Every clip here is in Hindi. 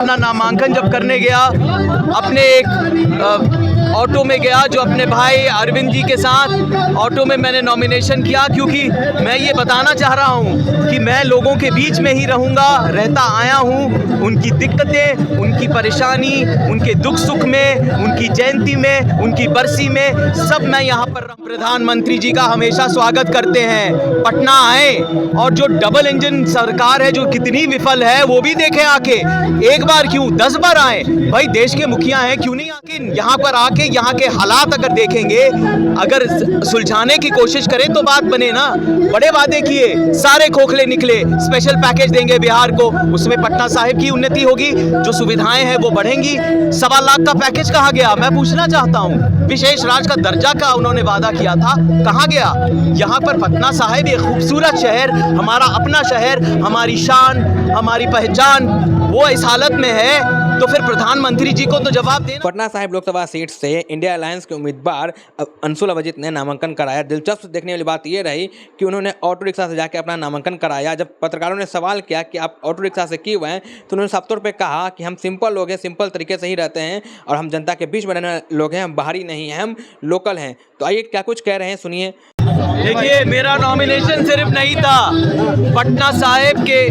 अपना नामांकन जब करने गया, अपने एक ऑटो में गया जो अपने भाई अरविंद जी के साथ ऑटो में मैंने नॉमिनेशन किया, क्योंकि मैं ये बताना चाह रहा हूँ कि मैं लोगों के बीच में ही रहूँगा, रहता आया हूँ। उनकी दिक्कतें, उनकी परेशानी, उनके दुख सुख में, उनकी जयंती में, उनकी बरसी में, सब मैं यहाँ पर प्रधानमंत्री जी का हमेशा स्वागत करते हैं। पटना आए और जो डबल इंजन सरकार है जो कितनी विफल है वो भी देखें आके। एक बार क्यों 10 बार आए, भाई देश के मुखिया हैं, क्यों नहीं आके यहाँ पर आके यहाँ के हालात अगर देखेंगे, अगर सुलझाने की कोशिश करें तो बात बने ना। बड़े वादे किए, सारे खोखले निकले। स्पेशल पैकेज देंगे बिहार को, उसमें पटना साहिब की उन्नति होगी, जो सुविधाएं हैं वो बढ़ेंगी। 1.25 लाख का पैकेज कहाँ गया, मैं पूछना चाहता हूँ। विशेष राज्य का दर्जा का उन्होंने वादा किया था, कहाँ गया। यहाँ पर पटना साहिब एक खूबसूरत शहर, हमारा अपना शहर, हमारी शान, हमारी पहचान, वो इस हालत में है, तो फिर प्रधानमंत्री जी को तो जवाब देना। पटना साहिब लोकसभा सीट से इंडिया अलायंस के उम्मीदवार अंशुल अविजित ने नामांकन कराया। दिलचस्प देखने वाली बात यह रही कि उन्होंने ऑटो रिक्शा से जाकर अपना नामांकन कराया। जब पत्रकारों ने सवाल किया कि आप ऑटो रिक्शा से क्यों हैं, तो उन्होंने साफ तौर पर कहा कि हम सिंपल लोग हैं, सिंपल तरीके से ही रहते हैं और हम जनता के बीच में रहने वाले लोग हैं, हम बाहरी नहीं हैं, हम लोकल हैं। तो आइए क्या कुछ कह रहे हैं, सुनिए। देखिए, मेरा नॉमिनेशन सिर्फ नहीं था पटना साहिब के,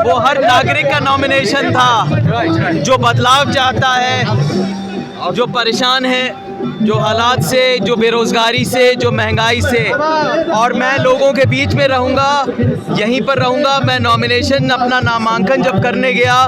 वो हर नागरिक का नॉमिनेशन था जो बदलाव चाहता है, जो परेशान है, जो हालात से, जो बेरोजगारी से, जो महंगाई से। और मैं लोगों के बीच में रहूँगा, यहीं पर रहूँगा। मैं नॉमिनेशन, अपना नामांकन जब करने गया,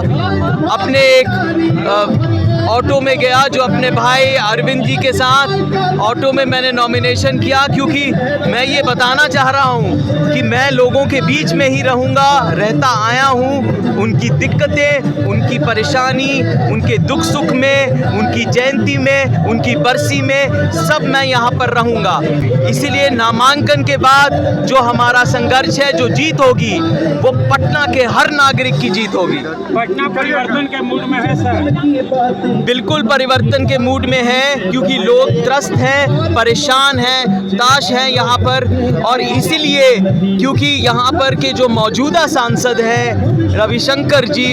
अपने एक ऑटो में गया जो अपने भाई अरविंद जी के साथ ऑटो में मैंने नॉमिनेशन किया, क्योंकि मैं ये बताना चाह रहा हूँ कि मैं लोगों के बीच में ही रहूँगा, रहता आया हूँ। उनकी दिक्कतें, उनकी परेशानी, उनके दुख सुख में, उनकी जयंती में, उनकी बरसी में, सब मैं यहाँ पर रहूँगा। इसीलिए नामांकन के बाद जो हमारा संघर्ष है, जो जीत होगी, वो पटना के हर नागरिक की जीत होगी। पटना परिवर्तन के मूड में है सर? बिल्कुल परिवर्तन के मूड में है, क्योंकि लोग त्रस्त हैं, परेशान हैं, ताश हैं यहाँ पर। और इसीलिए क्योंकि यहाँ पर के जो मौजूदा सांसद हैं रविशंकर जी,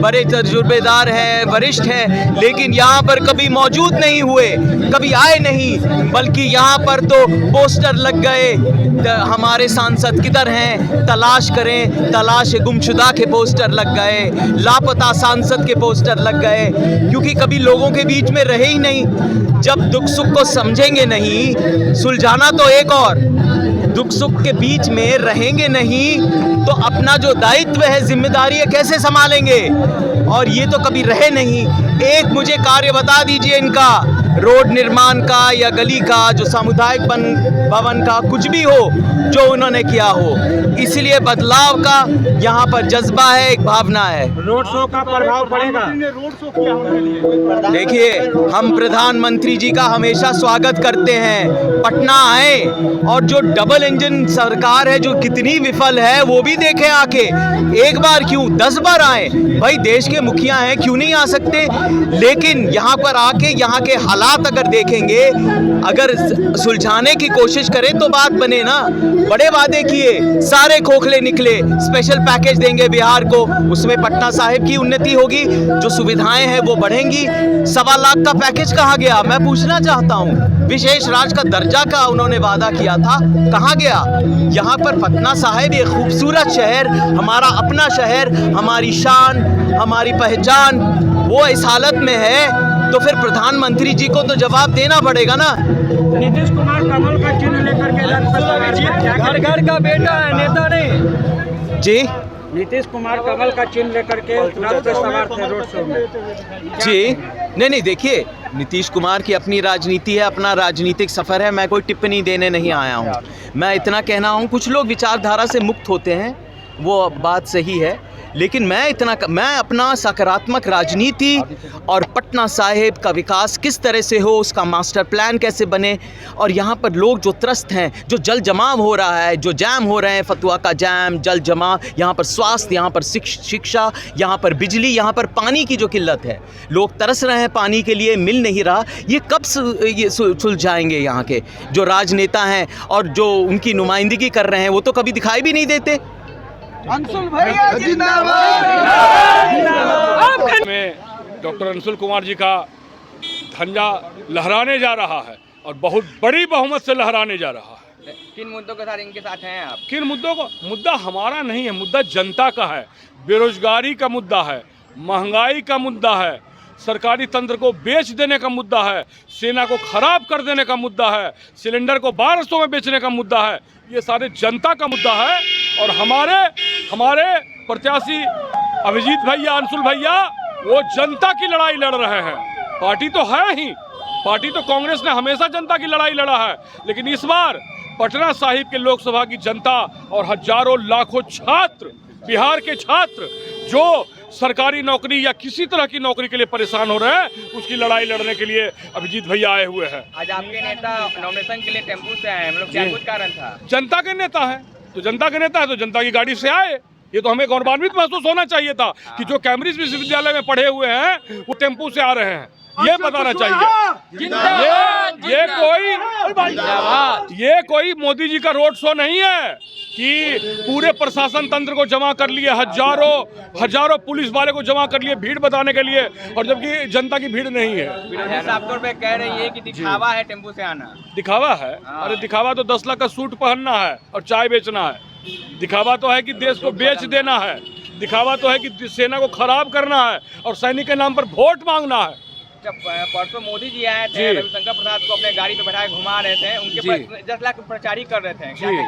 बड़े तजुर्बेदार हैं, वरिष्ठ हैं, लेकिन यहाँ पर कभी मौजूद नहीं हुए, कभी आए नहीं, बल्कि यहाँ पर तो पोस्टर लग गए, हमारे सांसद किधर हैं, तलाश करें, तलाश गुमशुदा के पोस्टर लग गए, लापता सांसद के पोस्टर लग गए, क्योंकि कभी लोगों के बीच में रहे ही नहीं। जब दुख सुख को समझेंगे नहीं, सुलझाना तो एक और, दुख सुख के बीच में रहेंगे नहीं, तो अपना जो दायित्व है, जिम्मेदारी है, कैसे संभालेंगे। और ये तो कभी रहे नहीं। एक मुझे कार्य बता दीजिए इनका, रोड निर्माण का या गली का, जो सामुदायिक भवन का, कुछ भी हो जो उन्होंने किया हो। इसलिए बदलाव का यहाँ पर जज्बा है, एक भावना है। रोड शो का प्रभाव पड़ेगा? रोड शो किया उनके लिए? देखिए, हम प्रधानमंत्री जी का हमेशा स्वागत करते हैं। पटना आए और जो डबल इंजन सरकार है जो कितनी विफल है वो भी देखें आके। एक बार क्यों 10 बार आए, भाई देश के मुखिया हैं, क्यों नहीं आ सकते। लेकिन यहाँ पर आके यहाँ के हालात अगर देखेंगे, अगर सुलझाने की कोशिश करें तो बात बने ना। बड़े वादे किए, सारे खोखले निकले। स्पेशल पैकेज देंगे बिहार को, उसमें पटना साहिब की उन्नति होगी, जो सुविधाएं हैं वो बढ़ेंगी। 1.25 लाख का पैकेज कहाँ गया, मैं पूछना चाहता हूँ। विशेष राज्य का दर्जा का उन्होंने वादा किया था, कहाँ गया। यहाँ पर पटना साहिब एक खूबसूरत शहर, हमारा अपना शहर, हमारी शान, हमारी पहचान, वो इस हालत में है, तो फिर प्रधानमंत्री जी को तो जवाब देना पड़ेगा ना। नीतीश कुमार कमल का चिन्ह लेकर के घर घर का बेटा है, नेता नहीं जी। नीतीश कुमार कमल का चिन्ह लेकर के रथ पे सवार थे रोड शो में जी। नहीं, देखिए, नीतीश कुमार की अपनी राजनीति है, अपना राजनीतिक सफ़र है, मैं कोई टिप्पणी देने नहीं आया हूँ। मैं इतना कहना हूँ, कुछ लोग विचारधारा से मुक्त होते हैं, वो बात सही है, लेकिन मैं अपना सकारात्मक राजनीति और पटना साहिब का विकास किस तरह से हो, उसका मास्टर प्लान कैसे बने, और यहाँ पर लोग जो त्रस्त हैं, जो जल जमाव हो रहा है, जो जैम हो रहे हैं, फतुआ का जैम, जल जमाव, यहाँ पर स्वास्थ्य, यहाँ पर शिक्षा, यहाँ पर बिजली, यहाँ पर पानी की जो किल्लत है, लोग तरस रहे हैं पानी के लिए, मिल नहीं रहा। ये कब सुलझाएंगे यहाँ के जो राजनेता हैं और जो उनकी नुमाइंदगी कर रहे हैं, वो तो कभी दिखाई भी नहीं देते। अंशुल भैया जिंदाबाद। में डॉक्टर अंशुल कुमार जी का झंडा लहराने जा रहा है और बहुत बड़ी बहुमत से लहराने जा रहा है। किन मुद्दों के साथ इनके साथ हैं आप? किन मुद्दों को? मुद्दा हमारा नहीं है, मुद्दा जनता का है। बेरोजगारी का मुद्दा है, महंगाई का मुद्दा है, सरकारी तंत्र को बेच देने का मुद्दा है, सेना को खराब कर देने का मुद्दा है, सिलेंडर को 1200 में बेचने का मुद्दा है। ये सारे जनता का मुद्दा है और हमारे प्रत्याशी अभिजीत भैया, अंशुल भैया, वो जनता की लड़ाई लड़ रहे हैं। पार्टी तो है ही, पार्टी तो कांग्रेस ने हमेशा जनता की लड़ाई लड़ा है, लेकिन इस बार पटना साहिब के लोकसभा की जनता और हजारों लाखों छात्र, बिहार के छात्र जो सरकारी नौकरी या किसी तरह की नौकरी के लिए परेशान हो रहे हैं, उसकी लड़ाई लड़ने के लिए अभिजीत भैया आए हुए हैं। आज आपके नेता नॉमिनेशन के लिए टेम्पू से आए हैं, मतलब क्या कुछ कारण था? जनता के नेता है तो जनता के नेता है तो जनता की गाड़ी से आए। ये तो हमें गौरवान्वित महसूस होना चाहिए था कि जो कैम्ब्रिज विश्वविद्यालय में पढ़े हुए हैं वो टेम्पू से आ रहे हैं, ये बताना चाहिए। ये कोई मोदी जी का रोड शो नहीं है कि पूरे प्रशासन तंत्र को जमा कर लिए, हजारों पुलिस वाले को जमा कर लिए भीड़ बताने के लिए, और जबकि जनता की भीड़ नहीं है। साफ तौर पे कह रही है कि दिखावा है टेम्पू से आना। दिखावा है? अरे दिखावा तो 10 लाख का सूट पहनना है और चाय बेचना है। दिखावा तो है कि देश को बेच देना है। दिखावा तो है कि सेना को खराब करना है और सैनिक के नाम पर वोट मांगना है। जब परसों मोदी जी आए थे, रविशंकर प्रसाद को अपने गाड़ी पे बैठा के घुमा रहे थे, उनके 10 लाख प्रचारी कर रहे थे, क्या कहिए?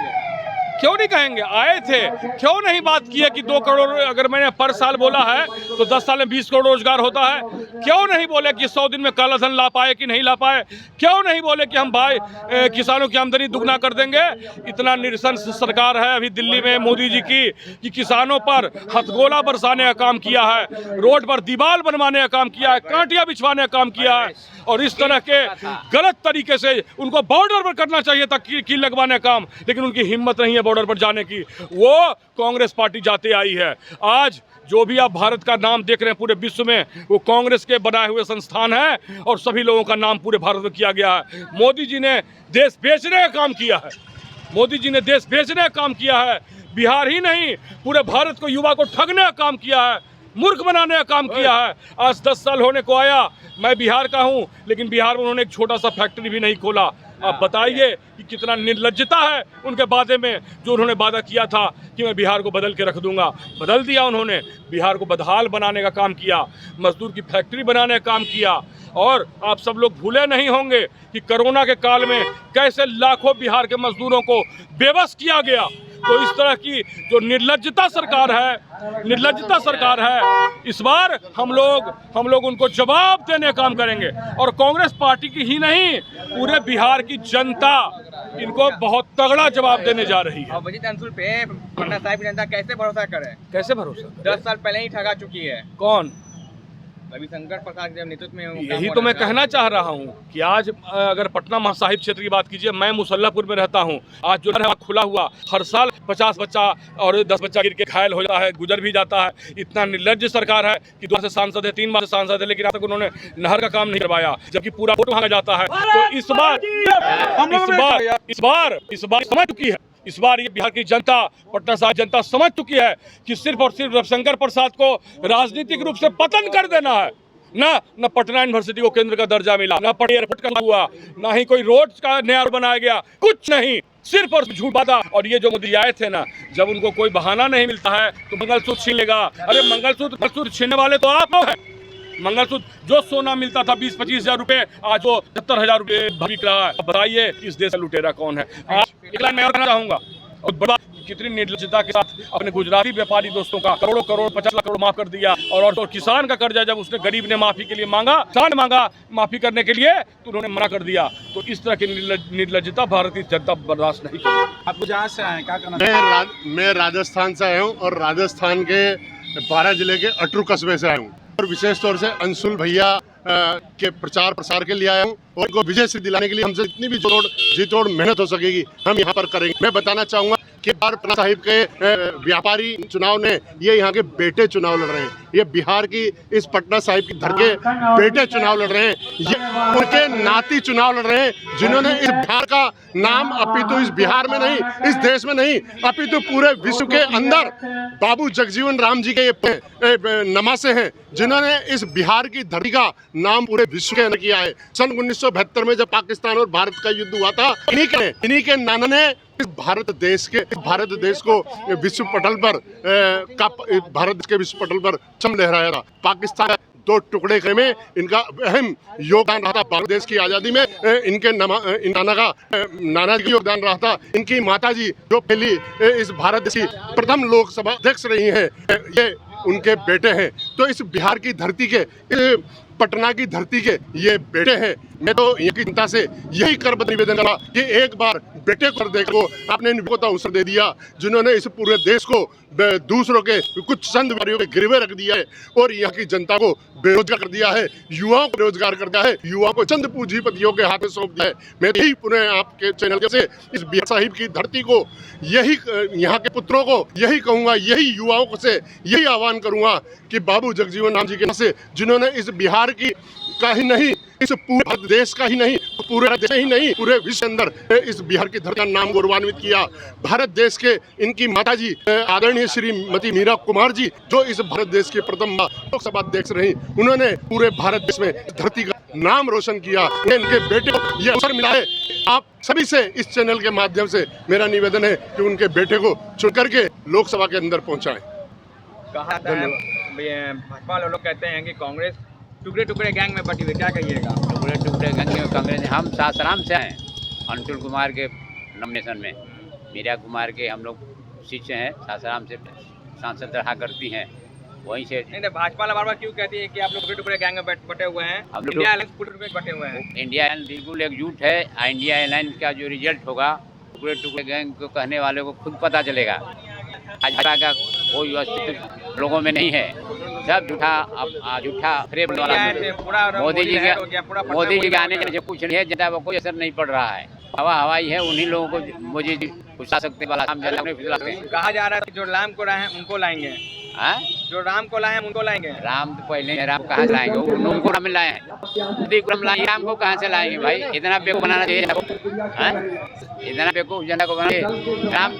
क्यों नहीं कहेंगे? आए थे, क्यों नहीं बात की है कि 2 करोड़ अगर मैंने पर साल बोला है तो 10 साल में 20 करोड़ रोजगार होता है? क्यों नहीं बोले कि 100 दिन में काला धन ला पाए कि नहीं ला पाए? क्यों नहीं बोले कि हम भाई किसानों की आमदनी दुगना कर देंगे? इतना निरसंस सरकार है अभी दिल्ली में मोदी जी की कि किसानों पर हथगोला बरसाने का काम किया है, रोड पर दीवार बनवाने का काम किया है, कांटियां बिछवाने का काम किया है, और इस तरह के गलत तरीके से उनको बॉर्डर पर करना चाहिए था कील लगवाने का काम, लेकिन उनकी हिम्मत नहीं है बॉर्डर पर जाने की। वो कांग्रेस पार्टी जाते आई है। आज जो भी आप भारत का नाम देख रहे हैं पूरे विश्व में, वो कांग्रेस के बनाए हुए संस्थान है और सभी लोगों का नाम पूरे भारत में किया गया है। मोदी जी ने देश बेचने का काम किया है, मोदी जी ने देश बेचने का काम किया है। बिहार ही नहीं, पूरे भारत को, युवा को ठगने का काम किया है, मूर्ख बनाने का काम किया है। आज 10 साल होने को आया, मैं बिहार का हूं, लेकिन बिहार में उन्होंने एक छोटा सा फैक्ट्री भी नहीं खोला। आप बताइए कि कितना निर्लज्जता है उनके वादे में, जो उन्होंने वादा किया था कि मैं बिहार को बदल के रख दूंगा। बदल दिया उन्होंने, बिहार को बदहाल बनाने का काम किया, मजदूर की फैक्ट्री बनाने का काम किया। और आप सब लोग भूले नहीं होंगे कि कोरोना के काल में कैसे लाखों बिहार के मजदूरों को बेबस किया गया। तो इस तरह की जो निर्लज्जता सरकार है, इस बार हम लोग उनको जवाब देने का काम करेंगे। और कांग्रेस पार्टी की ही नहीं, पूरे बिहार की जनता इनको बहुत तगड़ा जवाब देने जा रही है। अभिजीत अंशुल पे पटना साहिब की जनता कैसे भरोसा करे? कैसे भरोसा? 10 साल पहले ही ठगा चुकी है। कौन? रविशंकर प्रसाद के नेतृत्व में। यही तो मैं कहना चाह रहा हूँ कि आज अगर पटना महासाहिब क्षेत्र की बात कीजिए, मैं मुसल्लापुर में रहता हूँ। आज जो है खुला हुआ, हर साल 50 बच्चा और 10 बच्चा गिर के घायल हो जाता है, गुजर भी जाता है। इतना निर्लज्ज सरकार है कि 2 बार से सांसद है, 3 बार से सांसद है, लेकिन आज तक उन्होंने नहर का काम नहीं करवाया, जबकि पूरा वोट मांगा जाता है। तो इस बार समझ चुकी है, इस बार ये बिहार की जनता, पटना साहिब जनता समझ चुकी है कि सिर्फ और सिर्फ रविशंकर प्रसाद को राजनीतिक रूप से पतन कर देना है। न पटना यूनिवर्सिटी को केंद्र का दर्जा मिला, न पटना एयरपोर्ट का हुआ, ना ही कोई रोड का नया बनाया गया, कुछ नहीं, सिर्फ और झूठ बात। और ये जो मोदी आए थे ना, जब उनको कोई बहाना नहीं मिलता है तो मंगलसूत्र छीन लेगा। अरे मंगलसूत्र छीनने वाले तो आप लोग हैं। मंगलसूत्र जो सोना मिलता था 20-25 हजार रुपए, आज वो 70,000 रुपए बिक रहा है। बताइए इस देश का लुटेरा कौन है? आज एक लाइन मैं और कहना चाहूंगा, और बड़ा कितनी निर्लज्जता के साथ अपने गुजराती व्यापारी दोस्तों का करोड़ों 50 लाख करोड़ माफ कर दिया। और किसान का कर्जा जब उसने गरीब ने माफी के लिए मांगा माफी करने के लिए, तो उन्होंने मना कर दिया। तो इस तरह की निर्लज्जता भारतीय जनता बर्दाश्त नहीं करेगी। आप जहाँ से आए, क्या करना? मैं राजस्थान से आया हूँ और राजस्थान के 12 जिले के अटरू कस्बे से आया हूँ, और विशेष तौर से अंशुल भैया के प्रचार प्रसार के लिए आया हूँ, और इनको विजय से दिलाने के लिए हमसे जितनी भी जी तोड़ मेहनत हो सकेगी हम यहाँ पर करेंगे। मैं बताना चाहूँगा कि बार पटना साहिब के व्यापारी चुनाव ने ये यहाँ के बेटे चुनाव लड़ रहे हैं, ये बिहार की इस पटना साहिब की धर के बेटे चुनाव लड़ रहे हैं, ये उनके नाती चुनाव लड़ रहे हैं जिन्होंने इस बिहार का नाम अपितु इस बिहार में नहीं, इस देश में नहीं, अपितु पूरे विश्व के अंदर बाबू जगजीवन राम जी के ये नमासे हैं जिन्होंने इस बिहार की धरती का नाम पूरे विश्व के अंदर किया है। सन 1972 में जब पाकिस्तान और भारत का युद्ध हुआ था, इन्हीं के नाना ने इस भारत देश को विश्व पटल पर भारत देश के विश्व पटल पर चम लहराया था। पाकिस्तान दो टुकड़े करने में इनका अहम योगदान रहा था। भारत देश की आज़ादी में इनके नाना जी योगदान रहा था। इनकी माताजी जो पहली इस भारत देश की प्रथम लोकसभा अध्यक्ष रही हैं, ये उनके बेटे हैं। तो इस बिहार की धरती के, पटना की धरती के ये बेटे हैं। मैं तो इनकी जनता से यही करबद्ध निवेदन करा कि एक बार बेटे को देखो, आपने इनको तो अवसर दे दिया जिन्होंने इस पूरे देश को दूसरों के कुछ चंद व्यापारियों के गिरवे रख दिया है और यहाँ की जनता को बेरोजगार कर दिया है, युवाओं को बेरोजगार कर दिया है, युवाओं को चंद पूंजीपतियों के हाथ में सौंप दिया है। मैं यही पुनः आपके चैनल से इस बिहार साहिब की धरती को, यही यहाँ के पुत्रों को यही कहूँगा, यही युवाओं से यही आह्वान करूँगा कि बाबू जगजीवन राम जी के नाम से जिन्होंने इस बिहार की का ही नहीं, इस पूरे भारत देश का ही नहीं, पूरे देश ही नहीं, पूरे विश्व अंदर इस बिहार की धरती का नाम गौरवान्वित किया। भारत देश के इनकी माताजी आदरणीय श्रीमती मीरा कुमार जी जो इस भारत देश के प्रथम लोकसभा अध्यक्ष रही, उन्होंने पूरे भारत देश में धरती का नाम रोशन किया। इनके बेटे को ये अवसर मिला है। आप सभी से इस चैनल के माध्यम से मेरा निवेदन है कि उनके बेटे को चुन करके लोकसभा के अंदर पहुंचाएं। कहा था भाजपा वाले लोग कहते हैं कि कांग्रेस टुकड़े टुकड़े गैंग में बटी हुई, क्या कहिएगा? टुकड़े टुकड़े गैंग में कांग्रेस, हम सासाराम से हैं, अंशुल कुमार के नॉमिनेशन में, मीरा कुमार के हम लोग शिष्य हैं, सासाराम से सांसद रहा करती हैं, वहीं से। नहीं, भाजपा वाला बार क्यों कहती है कि आप लोग टुकड़े टुकड़े गैंग में बटे हुए हैं? हम लोग इंडिया अलायंस टुकड़े बटे हुए हैं। इंडिया अलायंस बिल्कुल एकजुट है। इंडिया अलायंस का जो रिजल्ट होगा, टुकड़े टुकड़े गैंग को कहने वाले को खुद पता चलेगा। भाजपा का कोई अस्तित्व लोगों में नहीं है, सब झूठा फ्रेब वाला। मोदी जी के आने से कुछ नहीं है, जनता को कोई असर नहीं पड़ रहा है। हवाई है, उन्हीं लोगों को मोदी जी घुसा सकते वाला काम कहा जा रहा है कि जो राम को लाए हैं उनको लाएंगे। जो राम को लाए हैं उनको लाएंगे। राम तो पहले राम कहाँ से लाएंगे? उनको राम लाए हैं, मोदी को लाएंगे, राम को कहाँ से लाएंगे भाई? इतना बेवकूफ बनाना चाहिए, इतना बेवकूफ जनता को बनाना। राम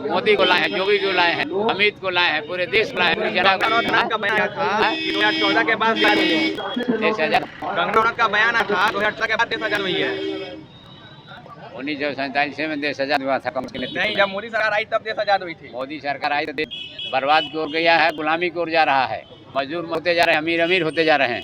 मोदी को लाए हैं, योगी को लाए हैं, अमित को लाए हैं, पूरे देश को लाए हैं, पूरी जनता का बयान था 2014 के बाद 10,000 कंगना का बयान था 2014 के बाद 10,000 हुई है। 1947 में 10,000 हुआ था कम से कम। नहीं, जब मोदी सरकार आई तब 10,000 हुई थी। मोदी सरकार आई तो बर्बाद की ओर गया है, गुलामी की ओर जा रहा है, मजदूर होते जा रहे हैं, अमीर होते जा रहे हैं।